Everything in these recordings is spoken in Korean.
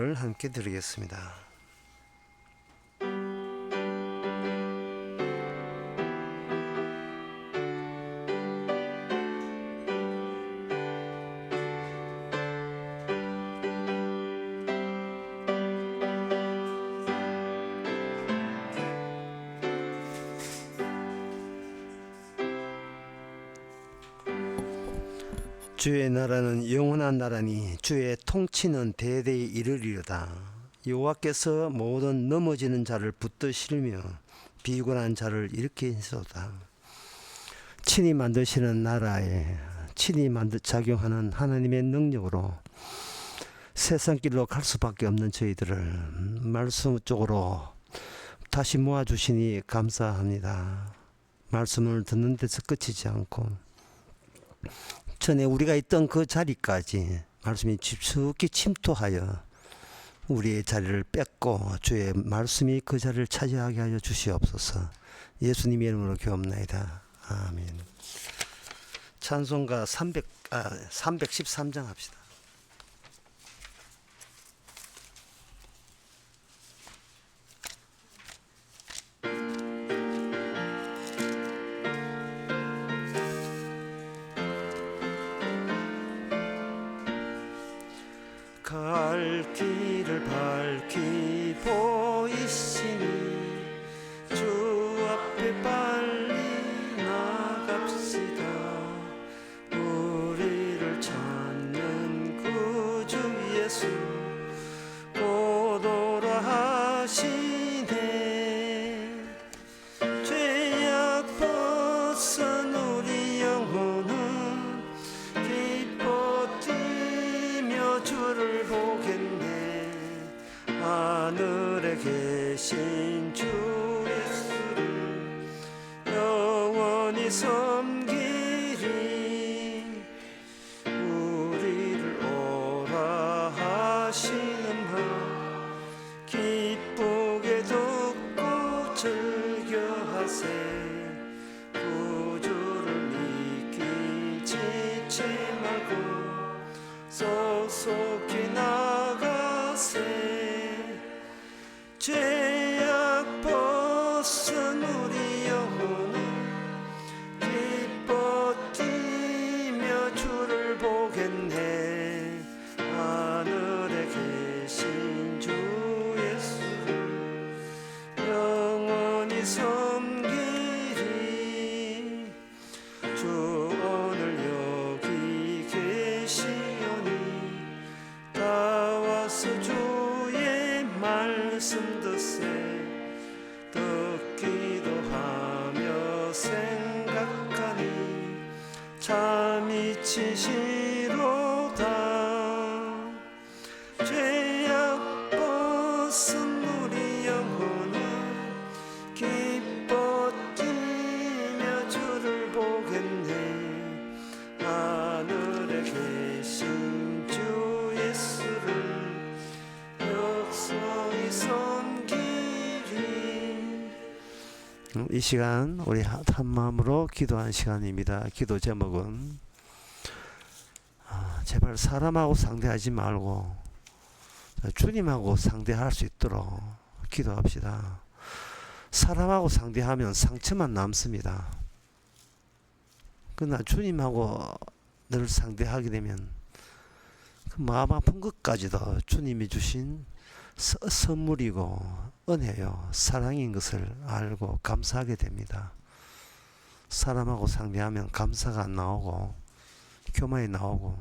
함께 드리겠습니다. 주의 나라는 영원한 나라니 주의 통치는 대대에 이르리로다. 여호와께서 모든 넘어지는 자를 붙드시며 비굴한 자를 일으키시도다. 친히 만드시는 나라에 친히 작용하는 하나님의 능력으로 세상길로 갈 수밖에 없는 저희들을 말씀 쪽으로 다시 모아주시니 감사합니다. 말씀을 듣는 데서 그치지 않고 전에 우리가 있던 그 자리까지 말씀이 깊숙이 침투하여 우리의 자리를 뺏고 주의 말씀이 그 자리를 차지하게 하여 주시옵소서. 예수님의 이름으로 기도합나이다. 아멘. 찬송가 313장 합시다. 갈 길을 밝히 보이시니 주 앞에 빨리 나갑시다. 우리를 찾는 구주 예수 곧 오라 하시네. 죄악 벗은 우리 영혼은 기뻐 뛰며 주를 보겠네. 하늘에 계신 주 예수를 영원히 섬기리. 우리를 오라 하시는 말 기쁘게 듣고 즐겨하세. 구주를 믿기 지치 말고 속속히 나가세. 죄악 벗은 우리 영혼은 기뻐 뛰며 주를 보겠네. 하늘에 계신 주 예수를 영원히 섬기리. 주 오늘 여기 계시오니 다 와서 주의 말씀 듣세. 듣기도 하며 생각하니 참이 치시로다. 죄악 벗은 우리 영혼은 기뻐 뛰며 주를 보겠네. 하늘에 계신 주 예수를 역성히 섬기리. 이 시간 우리 한 마음으로 기도한 시간입니다. 기도 제목은 제발 사람하고 상대하지 말고 주님하고 상대할 수 있도록 기도합시다. 사람하고 상대하면 상처만 남습니다. 그러나 주님하고 늘 상대하게 되면 그 마음 아픈 것까지도 주님이 주신 선물이고 은혜요 사랑인 것을 알고 감사하게 됩니다. 사람하고 상대하면 감사가 안 나오고 교만이 나오고,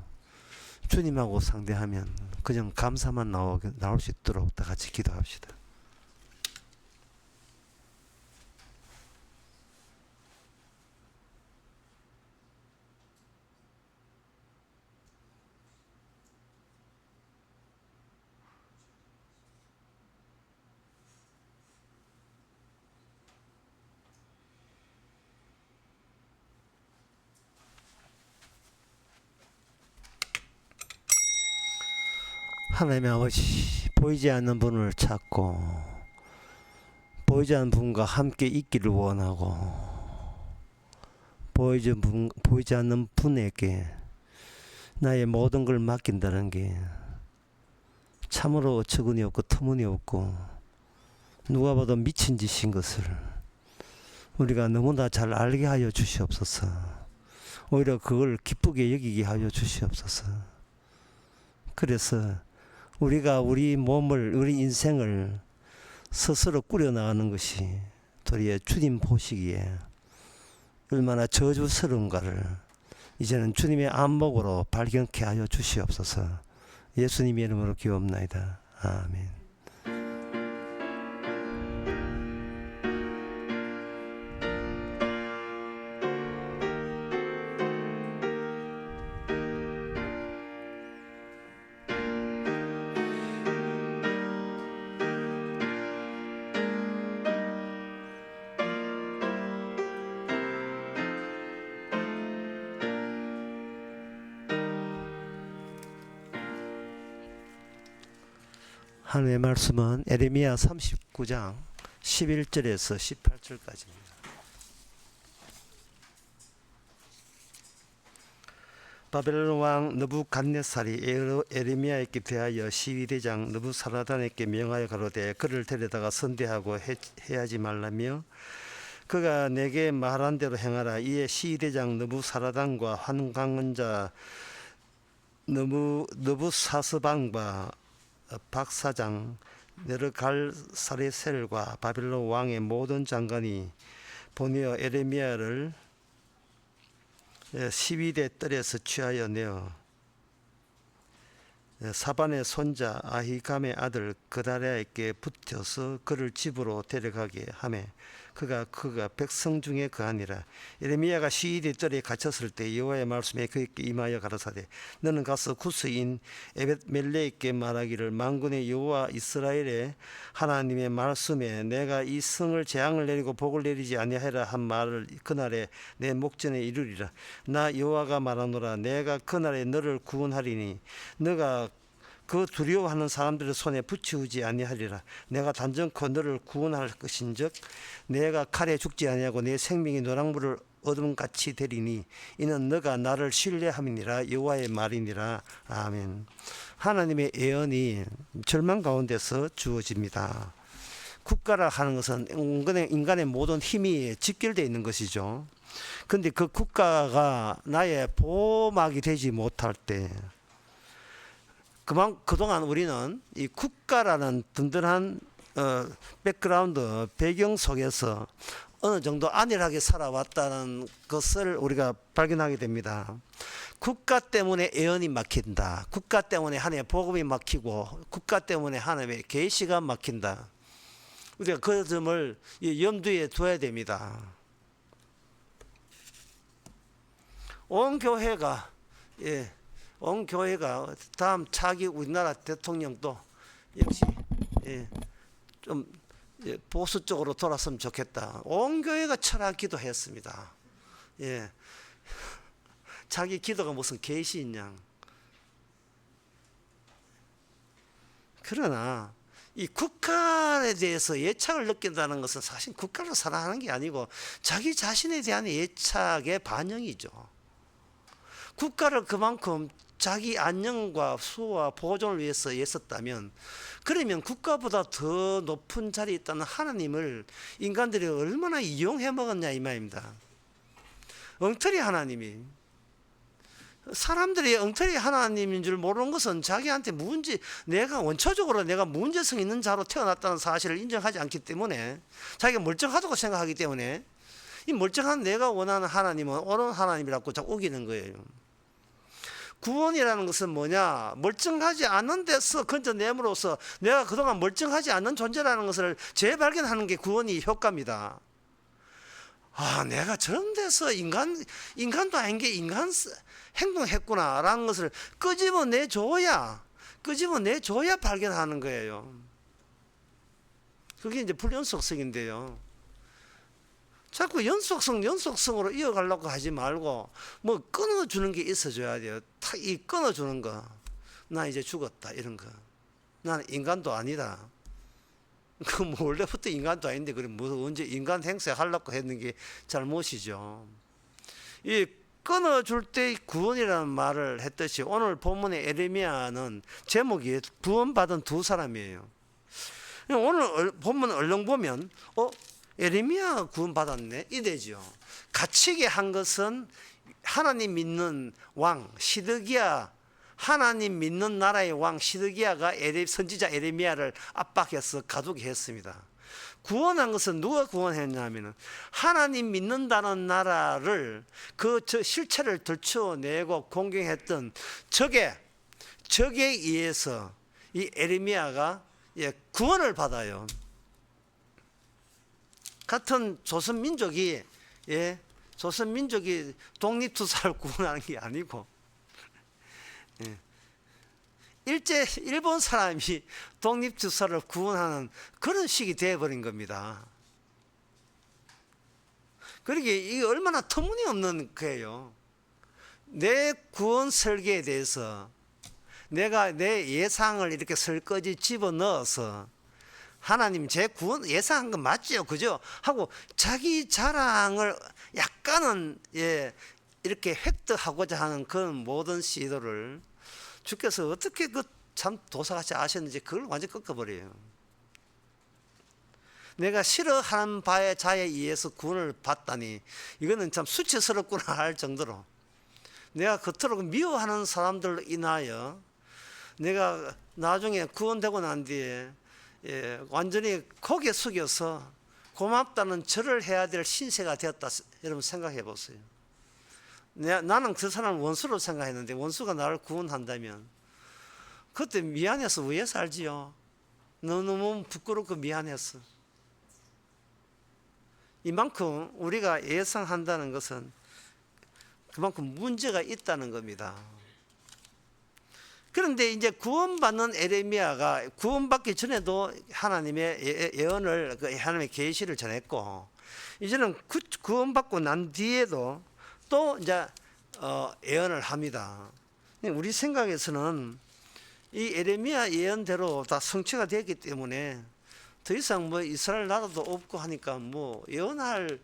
주님하고 상대하면 그냥 감사만 나올 수 있도록 다 같이 기도합시다. 하나님의 아버지, 보이지 않는 분을 찾고 보이지 않는 분과 함께 있기를 원하고 보이지 않는 분에게 나의 모든 걸 맡긴다는 게 참으로 어처구니 없고 터무니없고 누가 봐도 미친 짓인 것을 우리가 너무나 잘 알게 하여 주시옵소서. 오히려 그걸 기쁘게 여기게 하여 주시옵소서. 그래서 우리가 우리 몸을, 우리 인생을 스스로 꾸려나가는 것이 도리어 주님 보시기에 얼마나 저주스러운가를 이제는 주님의 안목으로 발견케 하여 주시옵소서. 예수님의 이름으로 기도합나이다. 아멘. 하나님의 말씀은 에레미야 39장 11절에서 18절까지입니다. 바벨론 왕 느부갓네살이 에레미야에게 대하여 시위대장 느부사라단에게 명하여 가로되 그를 데려다가 선대하고 해하지 말라며 그가 내게 말한 대로 행하라. 이에 시위대장 느부사라단과 환강자 느부사스반과 박사장 네르갈사레셀과 바벨론 왕의 모든 장관이 보내어 에레미야를 시위대 뜰에서 취하여 내어 사반의 손자 아히감의 아들 그다랴에게 붙여서 그를 집으로 데려가게 하매 그가 백성 중에 거하니라. 에레미야가 시위대 뜰에 갇혔을 때 여호와의 말씀에 그에게 임하여 가라사대 너는 가서 구스인 에벳멜레에게 말하기를 만군의 여호와 이스라엘의 하나님의 말씀에 내가 이 성을 재앙을 내리고 복을 내리지 아니하리라 한 말을 그날에 내 목전에 이루리라. 나 여호와가 말하노라. 내가 그날에 너를 구원하리니 너가 그 두려워하는 사람들의 손에 붙이우지 아니하리라. 내가 단정코 너를 구원할 것인즉 내가 칼에 죽지 아니하고 내 생명이 노랑물을 어둠같이 되리니 이는 너가 나를 신뢰함이니라. 여호와의 말이니라. 아멘. 하나님의 예언이 절망 가운데서 주어집니다. 국가라 하는 것은 인간의 모든 힘이 집결되어 있는 것이죠. 그런데 그 국가가 나의 보호막이 되지 못할 때 그동안 우리는 이 국가라는 든든한 백그라운드 배경 속에서 어느 정도 안일하게 살아왔다는 것을 우리가 발견하게 됩니다. 국가 때문에 예언이 막힌다. 국가 때문에 하나님의 복음이 막히고 국가 때문에 하나님의 계시가 막힌다. 우리가 그 점을 염두에 둬야 됩니다. 온 교회가 다음 차기 우리나라 대통령도 역시 좀 보수 쪽으로 돌았으면 좋겠다. 온 교회가 철학 기도했습니다. 자기 기도가 무슨 계시냐. 그러나 이 국가에 대해서 예착을 느낀다는 것은 사실 국가를 사랑하는 게 아니고 자기 자신에 대한 예착의 반영이죠. 국가를 그만큼 자기 안녕과 수호와 보존을 위해서 애썼다면 그러면 국가보다 더 높은 자리에 있다는 하나님을 인간들이 얼마나 이용해 먹었냐 이 말입니다. 엉터리 하나님이 사람들이 엉터리 하나님인 줄 모르는 것은 자기한테 내가 원초적으로 내가 문제성 있는 자로 태어났다는 사실을 인정하지 않기 때문에 자기가 멀쩡하다고 생각하기 때문에 이 멀쩡한 내가 원하는 하나님은 옳은 하나님이라고 자꾸 우기는 거예요. 구원이라는 것은 뭐냐? 멀쩡하지 않은 데서 건져냄으로써 내가 그동안 멀쩡하지 않은 존재라는 것을 재발견하는 게 구원의 효과입니다. 내가 저런 데서 인간도 아닌 게 인간 행동했구나 라는 것을 끄집어내줘야 발견하는 거예요. 그게 이제 불연속성인데요. 자꾸 연속성으로 이어가려고 하지 말고 뭐 끊어주는 게 있어줘야 돼요. 이 끊어주는 거. 나 이제 죽었다 이런 거. 나는 인간도 아니다. 그 뭐 원래부터 인간도 아닌데 그래 뭐 언제 인간 행세 하려고 했는 게 잘못이죠. 이 끊어줄 때 구원이라는 말을 했듯이 오늘 본문의 에레미야는 제목이 구원받은 두 사람이에요. 오늘 본문 얼른 보면 에레미야 구원받았네 이래죠. 갇히게 한 것은 하나님 믿는 왕 시드기야, 하나님 믿는 나라의 왕 시드기야가 선지자 에레미야를 압박해서 가두게 했습니다. 구원한 것은 누가 구원했냐면 하나님 믿는다는 나라를 그 실체를 들춰내고 공경했던 적에 의해서 이 에레미야가 구원을 받아요. 같은 조선민족이 독립투사를 구원하는 게 아니고 일본 사람이 독립투사를 구원하는 그런 식이 되어버린 겁니다. 그러기에 이게 얼마나 터무니없는 거예요. 내 구원 설계에 대해서 내가 내 예상을 이렇게 설거지 집어넣어서 하나님 제 구원 예상한 건 맞죠, 그죠? 하고 자기 자랑을 약간은 이렇게 획득하고자 하는 그런 모든 시도를 주께서 어떻게 그 참 도사같이 아셨는지 그걸 완전히 꺾어버려요. 내가 싫어하는 바의 자에 의해서 구원을 받다니 이거는 참 수치스럽구나 할 정도로 내가 겉으로 미워하는 사람들로 인하여 내가 나중에 구원되고 난 뒤에 완전히 고개 숙여서 고맙다는 절을 해야 될 신세가 되었다. 여러분 생각해 보세요. 나는 그 사람을 원수로 생각했는데 원수가 나를 구원한다면 그때 미안해서 왜 살지요? 너무 부끄럽고 미안했어. 이만큼 우리가 예상한다는 것은 그만큼 문제가 있다는 겁니다. 그런데 이제 구원받는 에레미야가 구원받기 전에도 하나님의 예언을, 하나님의 계시를 전했고, 이제는 구원받고 난 뒤에도 또 이제 예언을 합니다. 우리 생각에서는 이 에레미야 예언대로 다 성취가 되었기 때문에 더 이상 뭐 이스라엘 나라도 없고 하니까 뭐 예언할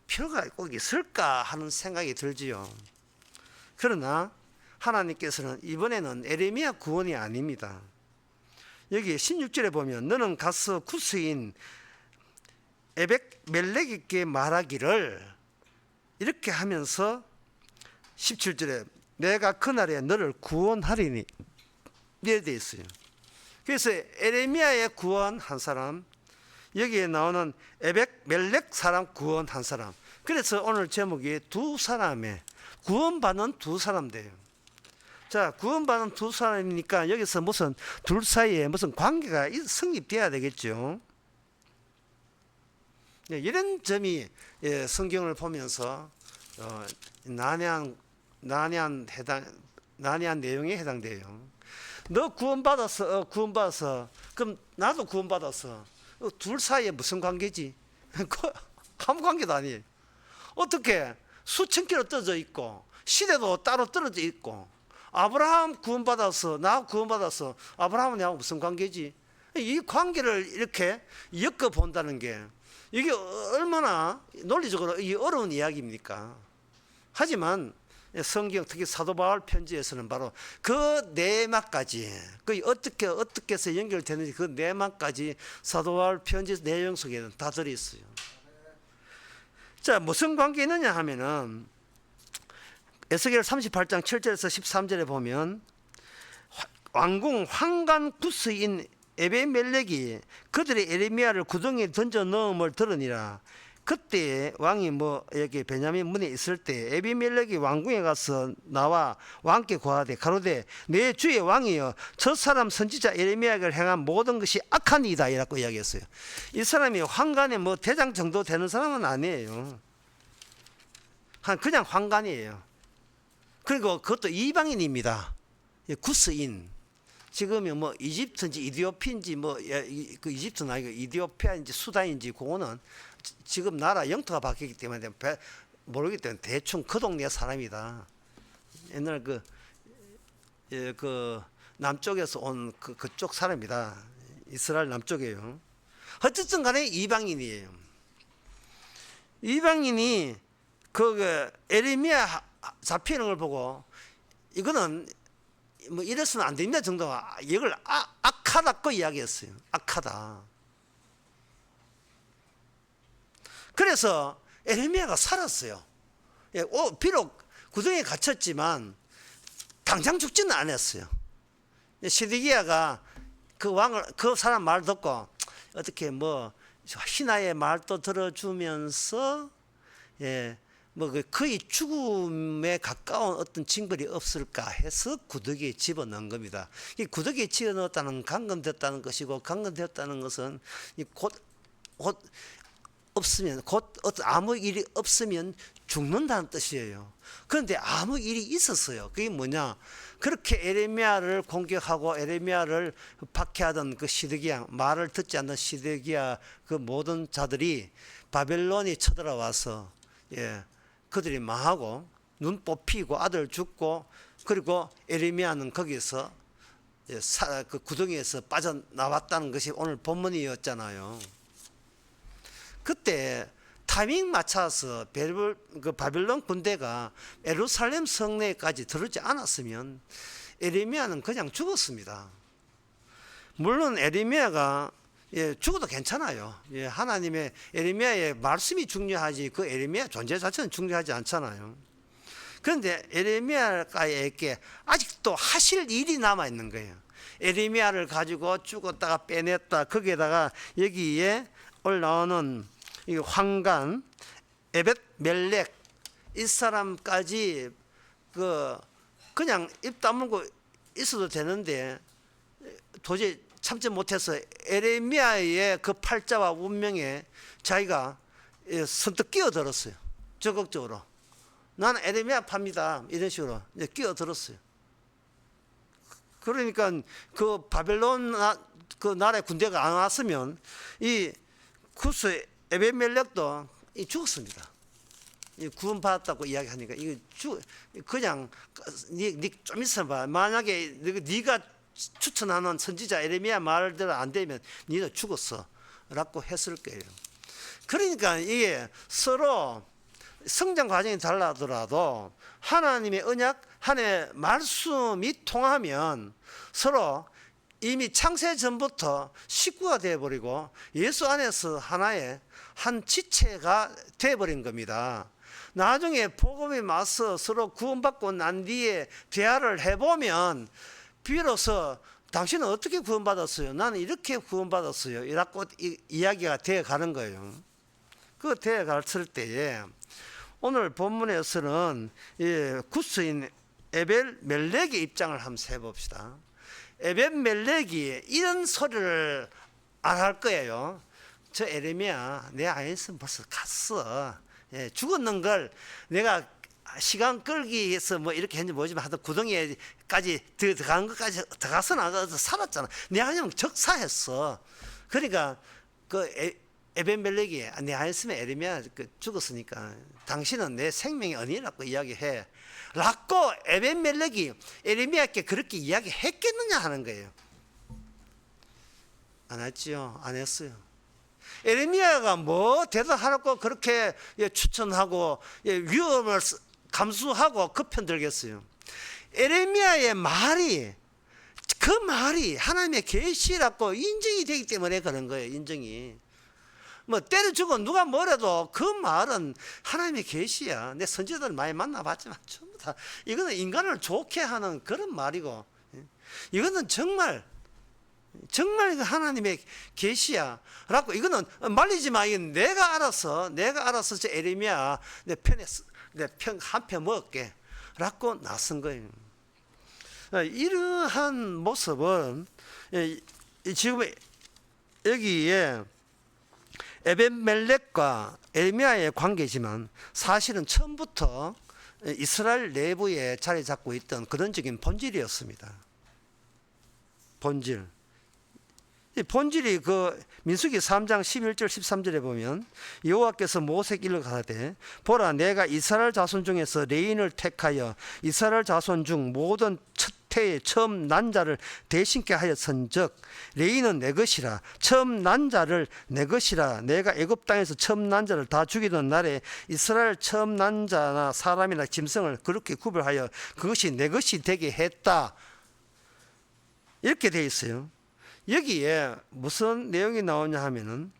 필요가 꼭 있을까 하는 생각이 들지요. 그러나 하나님께서는 이번에는 에레미야 구원이 아닙니다. 여기 16절에 보면 너는 가서 구스인 에벡멜렉에게 말하기를 이렇게 하면서 17절에 내가 그날에 너를 구원하리니 이렇게 되어 있어요. 그래서 에레미야의 구원 한 사람, 여기에 나오는 에벡멜렉 사람 구원 한 사람. 그래서 오늘 제목이 두 사람의 구원받는 두 사람 돼요. 자, 구원받는 두 사람이니까 여기서 무슨 둘 사이에 무슨 관계가 성립돼야 되겠죠. 이런 점이 성경을 보면서 난해한 내용에 해당돼요. 너 구원받았어, 그럼 나도 구원받았어. 둘 사이에 무슨 관계지? 아무 관계도 아니에요. 어떻게 수천 킬로 떨어져 있고 시대도 따로 떨어져 있고 아브라함 구원받았어, 나 구원받았어. 아브라함은 나하고 무슨 관계지? 이 관계를 이렇게 엮어본다는 게 이게 얼마나 논리적으로 어려운 이야기입니까? 하지만 성경 특히 사도 바울 편지에서는 바로 그 내막까지 어떻게 해서 연결되는지 그 내막까지 사도 바울 편지 내용 속에는 다 들어있어요. 자, 무슨 관계 있느냐 하면은 에스겔 38장 7절에서 13절에 보면 왕궁 황관 구스인 에베멜렉이 그들의 에레미야를 구덩이에 던져 넣음을 들으니라. 그때 왕이 여기 베냐민 문에 있을 때 에비멜렉이 왕궁에 가서 나와 왕께 고하되 가로되 내 주의 왕이여 저 사람 선지자 에레미야를 행한 모든 것이 악하니이다 이라고 이야기했어요. 이 사람이 황관에 대장 정도 되는 사람은 아니에요. 그냥 황관이에요. 그리고 그것도 이방인입니다. 구스인. 지금이 이집트인지 이디오피인지 그 이집트는 아니고 이디오피아인지 수단인지 그거는 지금 나라 영토가 바뀌기 때문에 모르기 때문에 대충 그 동네 사람이다. 옛날 그 남쪽에서 온 그쪽 사람이다. 이스라엘 남쪽이에요. 어쨌든 간에 이방인이에요. 이방인이 에레미야 잡히는 걸 보고 이거는 뭐 이래서는 안 됩니다 정도가 이걸 악하다고 이야기했어요. 악하다. 그래서 에레미야가 살았어요. 예, 비록 구덩이에 갇혔지만 당장 죽지는 않았어요. 시드기야가 그 사람 말 듣고 어떻게 뭐 희나의 말도 들어주면서 뭐 거의 죽음에 가까운 어떤 징벌이 없을까 해서 구더기에 집어넣은 겁니다. 이 구더기에 집어넣었다는 감금됐다는 것이고 감금되었다는 것은 곧 없으면 어떤 아무 일이 없으면 죽는다는 뜻이에요. 그런데 아무 일이 있었어요. 그게 뭐냐? 그렇게 에레미야를 공격하고 에레미야를 박해하던 그 시드기야, 말을 듣지 않는 시드기야 그 모든 자들이 바벨론이 쳐들어와서 그들이 망하고 눈 뽑히고 아들 죽고 그리고 에레미야는 거기서 그 구덩이에서 빠져나왔다는 것이 오늘 본문이었잖아요. 그때 타이밍 맞춰서 그 바벨론 군대가 예루살렘 성내까지 들어오지 않았으면 에레미야는 그냥 죽었습니다. 물론 에레미야가 죽어도 괜찮아요. 하나님의 에레미야의 말씀이 중요하지 그 에레미야 존재 자체는 중요하지 않잖아요. 그런데 에레미야에게 아직도 하실 일이 남아 있는 거예요. 에레미야를 가지고 죽었다가 빼냈다. 거기에다가 여기에 올라오는 이 황간 에벳 멜렉 이 사람까지 그냥 입 다물고 있어도 되는데 도저히 참지 못해서 에레미야의 그 팔자와 운명에 자기가 선뜻 끼어들었어요. 적극적으로 나는 에레미야 팝니다 이런 식으로 끼어들었어요. 그러니까 그 바벨론 그 나라의 군대가 안 왔으면 이 구스 에벳멜렉도 죽었습니다. 구원받았다고 이야기하니까 이거 그냥 니 좀 있어봐. 만약에 네가 추천하는 선지자 에레미야 말대로 안 되면 니도 죽었어라고 했을 거예요. 그러니까 이게 서로 성장 과정이 달라더라도 하나님의 언약, 하나님의 말씀이 통하면 서로 이미 창세 전부터 식구가 되어버리고 예수 안에서 하나의 한 지체가 되어버린 겁니다. 나중에 복음이 와서 서로 구원받고 난 뒤에 대화를 해보면 비로소 당신은 어떻게 구원받았어요? 나는 이렇게 구원받았어요. 이라고 이야기가 되어가는 거예요. 그 되어갔을 때에 오늘 본문에서는 구스인 에벨 멜렉의 입장을 한번 해봅시다. 에벳 멜렉이 이런 소리를 안 할 거예요. 저 에레미야 내 아이였으면 벌써 갔어. 죽었는 걸 내가 시간 끌기 위해서 뭐 이렇게 했는지 모르지만 하여튼 구덩이에까지 들어간 것까지 들어가서 나가서 살았잖아. 내 아니면 적사했어. 그러니까 그 에벳 멜렉이 내 아이였으면 에레미야 죽었으니까 당신은 내 생명의 언니라고 이야기해 라고 에벳 멜렉이 에레미야께 그렇게 이야기했겠느냐 하는 거예요. 안 했지요. 안 했어요. 에레미야가 뭐 대답하라고 그렇게 추천하고 위험을 감수하고 그 편 들겠어요. 에레미야의 말이 그 말이 하나님의 계시라고 인정이 되기 때문에 그런 거예요. 인정이. 뭐 때려 죽어 누가 뭐래도 그 말은 하나님의 계시야. 내 선지자들 많이 만나봤지만 전부 다 이거는 인간을 좋게 하는 그런 말이고 이거는 정말 하나님의 계시야 라고 이거는 말리지 마. 이건 내가 알아서 저 에레미야 내 편 한 편 먹을게 라고 나선 거예요. 이러한 모습은 지금 여기에 에벳멜렉과 에레미야의 관계지만 사실은 처음부터 이스라엘 내부에 자리 잡고 있던 근원적인 본질이었습니다. 본질이 그 민수기 3장 11절 13절에 보면 여호와께서 모세에게 일러 가라되 보라 내가 이스라엘 자손 중에서 레인을 택하여 이스라엘 자손 중 모든 첫 태의 처음 난 자를 대신케 하였은즉 레이는 내 것이라. 처음 난 자를 내 것이라. 내가 애굽 땅에서 처음 난 자를 다 죽이던 날에 이스라엘 처음 난 자나 사람이나 짐승을 그렇게 구별하여 그것이 내 것이 되게 했다. 이렇게 돼 있어요. 여기에 무슨 내용이 나오냐 하면은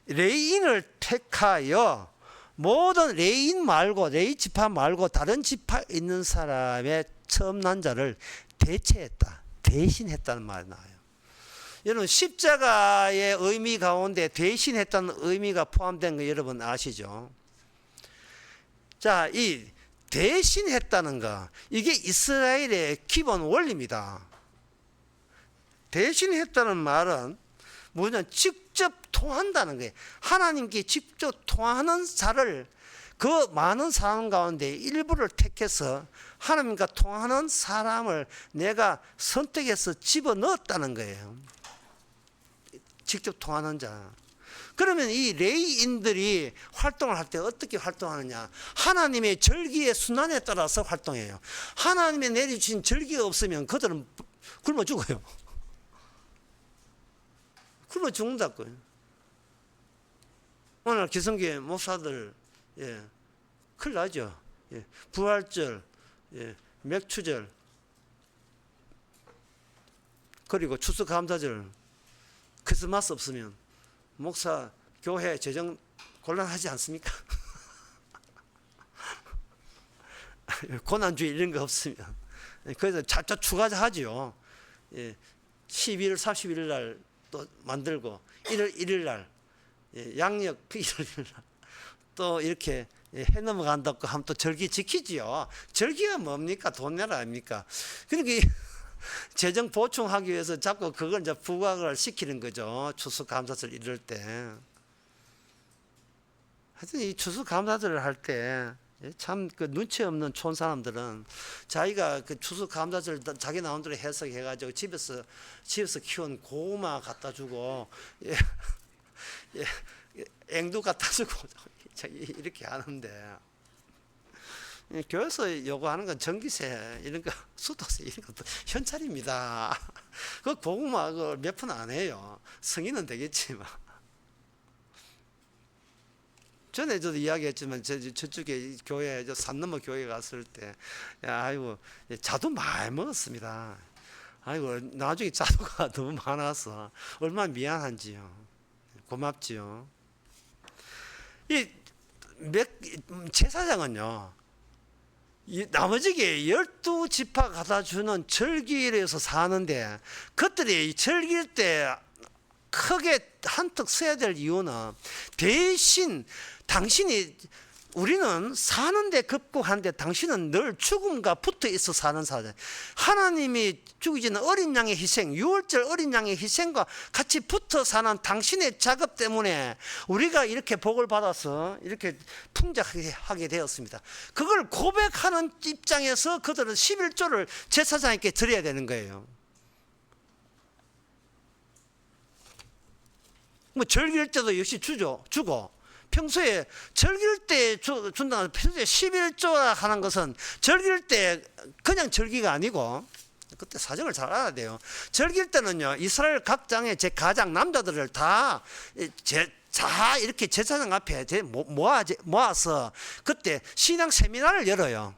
레인을 택하여 모든 레인 말고 레이 지파 말고 다른 지파 있는 사람의 처음 난 자를 대체했다. 대신했다는 말이 나와요. 여러분 십자가의 의미 가운데 대신했다는 의미가 포함된 거 여러분 아시죠? 자, 이 대신했다는 거 이게 이스라엘의 기본 원리입니다. 대신했다는 말은 뭐냐? 직접 통한다는 거예요. 하나님께 직접 통하는 자를 그 많은 사람 가운데 일부를 택해서 하나님과 통하는 사람을 내가 선택해서 집어넣었다는 거예요. 직접 통하는 자. 그러면 이 레위인들이 활동을 할 때 어떻게 활동하느냐? 하나님의 절기의 순환에 따라서 활동해요. 하나님의 내려주신 절기가 없으면 그들은 굶어 죽어요. 굶어 죽는다고요. 오늘 기성교회 목사들 큰일 나죠. 부활절, 맥추절, 그리고 추수감사절, 크리스마스 없으면 목사 교회 재정 곤란하지 않습니까? 고난주의 이런 거 없으면 그래서 차차 추가하죠. 12일 31일 날 또 만들고 1월 1일 날 양력 1월 1일 날 또 이렇게 해 넘어간다고 하면 또 절기 지키지요. 절기가 뭡니까? 돈 내라 아닙니까? 그러니까 재정 보충하기 위해서 자꾸 그걸 이제 부각을 시키는 거죠. 추수감사절 이럴 때. 하여튼 이 추수감사절을 할 때 참 그 눈치 없는 촌 사람들은 자기가 그 추수감사절 자기 나름대로 해석해가지고 집에서 키운 고구마 갖다 주고 앵두 갖다 주고 이렇게 하는데 교회에서 요구하는 건 전기세 이런 거 수도세 이런 것도 현찰입니다. 그 고구마 몇 푼 안 해요. 성인은 되겠지만. 전에 저도 이야기했지만 저쪽에 교회 산 넘어 교회 갔을 때 아이고 자두 많이 먹었습니다. 아이고 나중에 자두가 너무 많아서 얼마나 미안한지요. 고맙지요. 이 제사장은요 나머지게 12지파 갖다 주는 절기에서 사는데 그들이 절기일 때 크게 한턱 써야 될 이유는 대신 당신이 우리는 사는데 급고한데 당신은 늘 죽음과 붙어 있어 사는 사람. 하나님이 죽이지는 어린 양의 희생, 유월절 어린 양의 희생과 같이 붙어 사는 당신의 작업 때문에 우리가 이렇게 복을 받아서 이렇게 풍족하게 되었습니다. 그걸 고백하는 입장에서 그들은 11조를 제사장에게 드려야 되는 거예요. 뭐 절기일 때도 역시 주고 평소에 절기일 때 준다. 평소에 11조라 하는 것은 절기일 때 그냥 절기가 아니고 그때 사정을 잘 알아야 돼요. 절기일 때는요 이스라엘 각 장의 제 가장 남자들을 다 이렇게 제사장 앞에 모아서 그때 신앙 세미나를 열어요.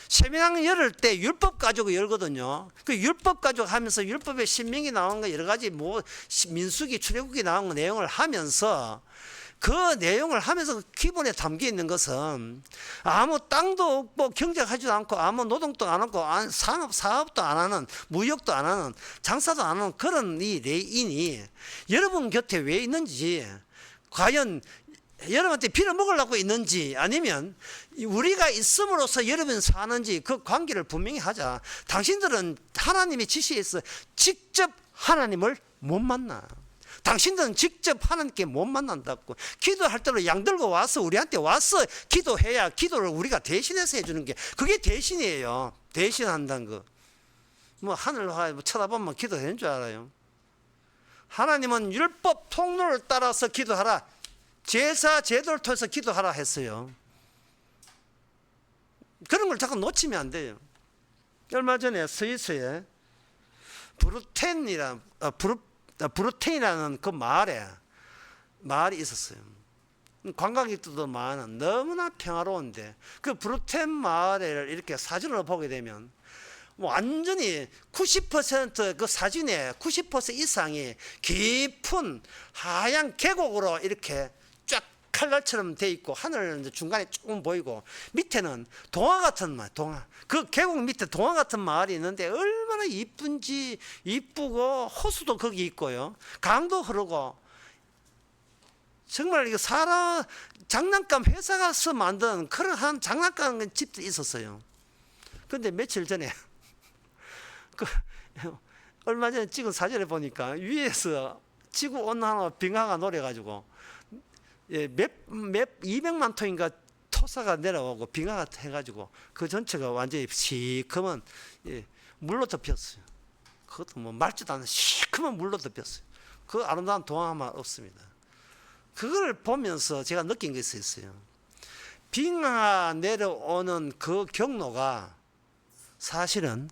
세미나 열을 때 율법 가지고 열거든요. 그 율법 가지고 하면서 율법에 신명이 나온 거 여러 가지 민수기 출애굽기 나온 거 내용을 하면서 그 내용을 하면서 기본에 담겨 있는 것은 아무 땅도 없고 경작하지도 않고 아무 노동도 안 하고 사업도 안 하는 무역도 안 하는 장사도 안 하는 그런 이 레인이 여러분 곁에 왜 있는지 과연 여러분한테 빌어먹으려고 있는지 아니면 우리가 있음으로써 여러분 사는지 그 관계를 분명히 하자. 당신들은 하나님의 지시에서 직접 하나님을 못 만나. 당신들은 직접 하나님께 못 만난다고. 기도할 때로 양 들고 와서 우리한테 와서 기도해야 기도를 우리가 대신해서 해주는 게 그게 대신이에요. 대신한다는 거. 뭐 하늘 쳐다보면 기도되는 줄 알아요. 하나님은 율법 통로를 따라서 기도하라. 제사 제도를 통해서 기도하라 했어요. 그런 걸 자꾸 놓치면 안 돼요. 얼마 전에 스위스에 브루텐이라는 그 마을이 있었어요. 관광객들도 많은 너무나 평화로운데 그 브루텐 마을을 이렇게 사진으로 보게 되면 완전히 90% 그 사진의 90% 이상이 깊은 하얀 계곡으로 이렇게 쫙 칼날처럼 돼 있고 하늘은 중간에 조금 보이고 밑에는 동화 같은 마을, 그 계곡 밑에 동화 같은 마을이 있는데 얼마나 이쁜지 이쁘고 호수도 거기 있고요. 강도 흐르고 정말 이거 사람 장난감 회사 가서 만든 그런 한 장난감 집도 있었어요. 그런데 며칠 전에 얼마 전에 찍은 사진을 보니까 위에서 지구 온난화 빙하가 노려가지고 200만 톤인가 토사가 내려오고 빙하가 해가지고 그 전체가 완전히 시커먼 물로 덮였어요. 그것도 뭐 맑지도 않은 시커먼 물로 덮였어요. 그 아름다운 동화만 없습니다. 그걸 보면서 제가 느낀 것이 있어요. 빙하 내려오는 그 경로가 사실은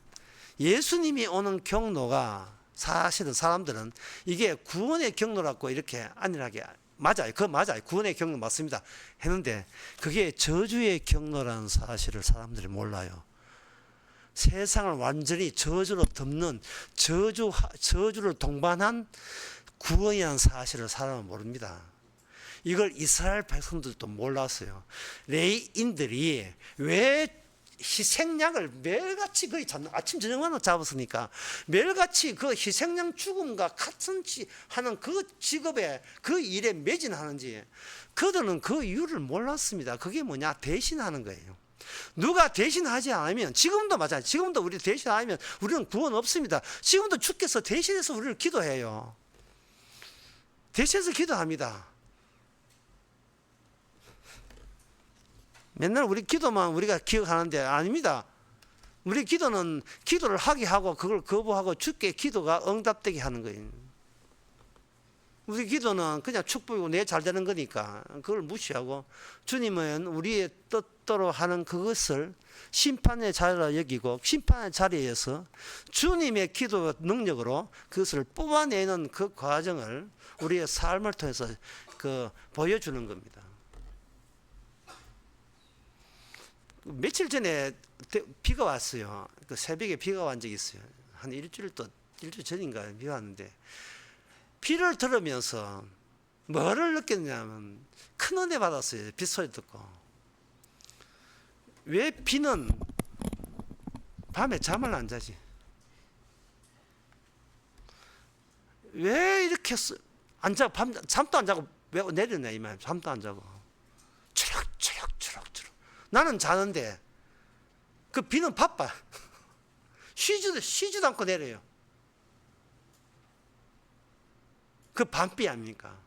예수님이 오는 경로가 사실은 사람들은 이게 구원의 경로라고 이렇게 안일하게 맞아요. 그거 맞아요. 구원의 경로 맞습니다. 했는데 그게 저주의 경로라는 사실을 사람들이 몰라요. 세상을 완전히 저주로 덮는 저주를 동반한 구원이라는 사실을 사람은 모릅니다. 이걸 이스라엘 백성들도 몰랐어요. 레위인들이 왜 희생양을 매일같이 거의 아침 저녁만 잡았으니까 매일같이 그 희생양 죽음과 같은 하는 그 직업에 그 일에 매진하는지 그들은 그 이유를 몰랐습니다. 그게 뭐냐? 대신하는 거예요. 누가 대신하지 않으면 지금도 맞아요. 지금도 우리 대신하면 우리는 구원 없습니다. 지금도 주께서 대신해서 우리를 기도해요. 대신해서 기도합니다. 맨날 우리 기도만 우리가 기억하는데 아닙니다. 우리 기도는 기도를 하게 하고 그걸 거부하고 주께 기도가 응답되게 하는 거예요. 우리 기도는 그냥 축복이고 내 잘 되는 거니까 그걸 무시하고 주님은 우리의 뜻대로 하는 그것을 심판의 자리라 여기고 심판의 자리에서 주님의 기도 능력으로 그것을 뽑아내는 그 과정을 우리의 삶을 통해서 보여주는 겁니다. 며칠 전에 비가 왔어요. 그 새벽에 비가 온 적이 있어요. 한 일주일 전인가 비가 왔는데 비를 들으면서 뭐를 느꼈냐면 큰 은혜 받았어요. 빗소리 듣고. 왜 비는 밤에 잠을 안 자지? 왜 이렇게 안 자고 잠도 안 자고 왜 내렸냐 이 말. 잠도 안 자고 추락추락 나는 자는데 그 비는 바빠. 쉬지도 않고 내려요. 그 밤비 아닙니까?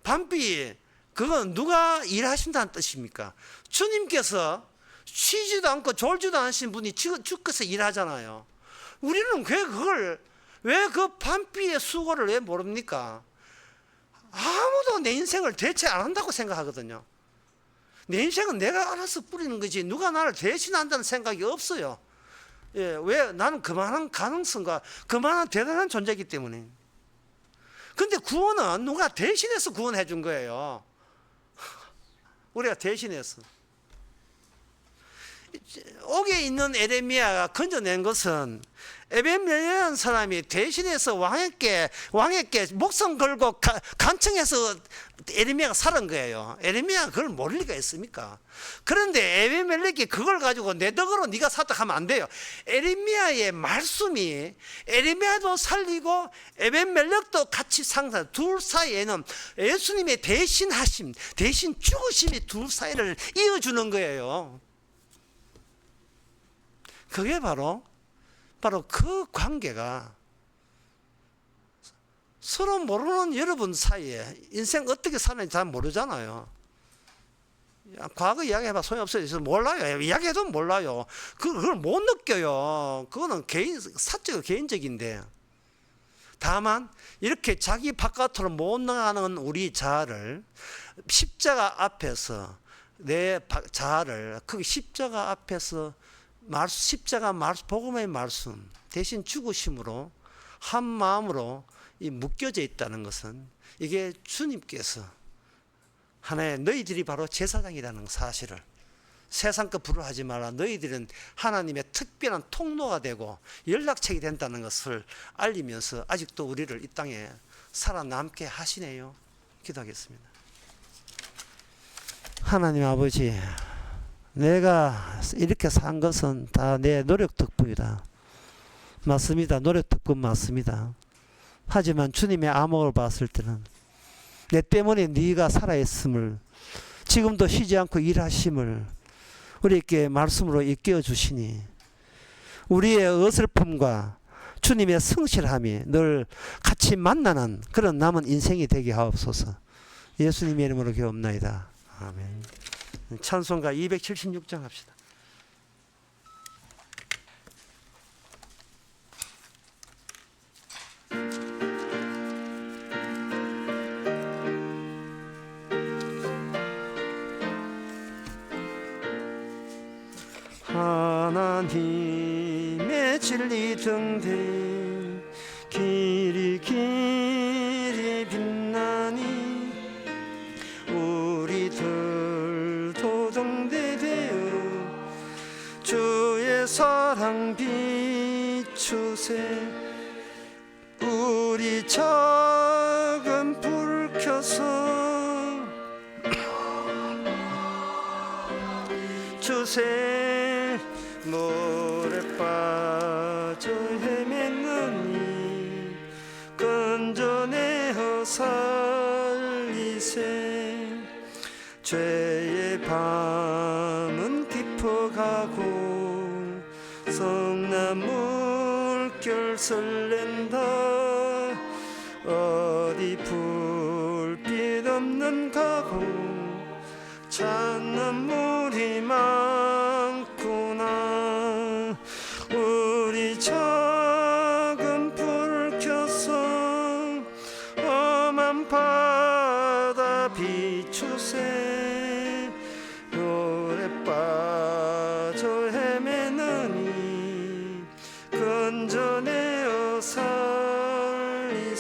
밤비 그건 누가 일하신다는 뜻입니까? 주님께서 쉬지도 않고 졸지도 않으신 분이 주께서 일하잖아요. 우리는 왜 그 밤비의 수고를 왜 모릅니까? 아무도 내 인생을 대체 안 한다고 생각하거든요. 내 인생은 내가 알아서 뿌리는 거지 누가 나를 대신한다는 생각이 없어요. 왜? 나는 그만한 가능성과 그만한 대단한 존재이기 때문에. 근데 구원은 누가 대신해서 구원해 준 거예요. 우리가 대신해서. 옥에 있는 에레미야가 건져낸 것은 에베멜레라는 사람이 대신해서 왕에게 목숨 걸고 간청해서 에레미야가 살은 거예요. 에레미야가 그걸 모를 리가 있습니까? 그런데 에베멜렉이 그걸 가지고 내 덕으로 네가 샀다 하면 안 돼요. 에레미야의 말씀이 에레미야도 살리고 에베멜렉도 같이 상상. 둘 사이에는 예수님의 대신 죽으심이 둘 사이를 이어주는 거예요. 그게 바로 그 관계가 서로 모르는 여러분 사이에 인생 어떻게 사는지 잘 모르잖아요. 과거 이야기해봐 소용없어요. 몰라요. 이야기해도 몰라요. 그걸 못 느껴요. 그거는 사적 개인적인데. 다만 이렇게 자기 바깥으로 못 나가는 우리 자아를 십자가 앞에서 내 자아를 그 십자가 앞에서 십자가 복음의 말씀 대신 죽으심으로 한 마음으로 묶여져 있다는 것은 이게 주님께서 하나의 너희들이 바로 제사장이라는 사실을 세상 것 부르하지 마라. 너희들은 하나님의 특별한 통로가 되고 연락책이 된다는 것을 알리면서 아직도 우리를 이 땅에 살아남게 하시네요. 기도하겠습니다. 하나님 아버지, 내가 이렇게 산 것은 다 내 노력 덕분이다. 맞습니다. 노력 덕분 맞습니다. 하지만 주님의 암호를 봤을 때는 내 때문에 네가 살아있음을, 지금도 쉬지 않고 일하심을 우리에게 말씀으로 일깨워 주시니 우리의 어설픔과 주님의 성실함이 늘 같이 만나는 그런 남은 인생이 되게 하옵소서. 예수님의 이름으로 기도옵나이다. 아멘. 찬송가 276장 합시다. 하나님의 진리 등대 길이 빛나니 우리들도 등대되어 주의 사랑 비추세. 우리 작은 불 켜서 주세. 물에 빠져 헤매느니 건져내어 살리세. 죄의 밤은 깊어가고 성난 물결 설렌다. 어디 불빛 없는 가고 찾는 물이 많구나. 우리 작은 불 켜서 험한 바다 비추세. 오래 빠져 헤매느니 건져내어 살리세.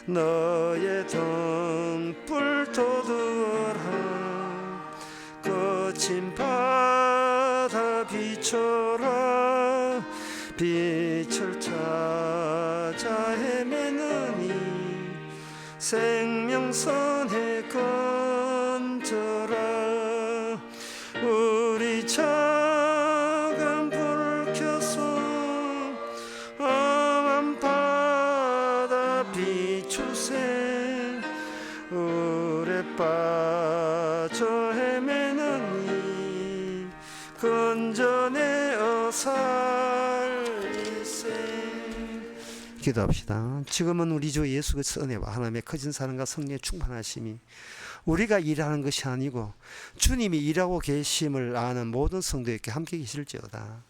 너의 등불 돋우어라. 거친 바다 비춰라. 빛을 찾아 헤매느니 생명선에 건져라. 우리 작은 불 켜서 험한 바다 비추세. 오래 빠져 헤매느니 건져내어 살리세. 기도합시다. 지금은 우리 주 예수 그리스도의 은혜와 하나님의 커진 사랑과 성령의 충만하심이 우리가 일하는 것이 아니고 주님이 일하고 계심을 아는 모든 성도에게 함께 계실지어다.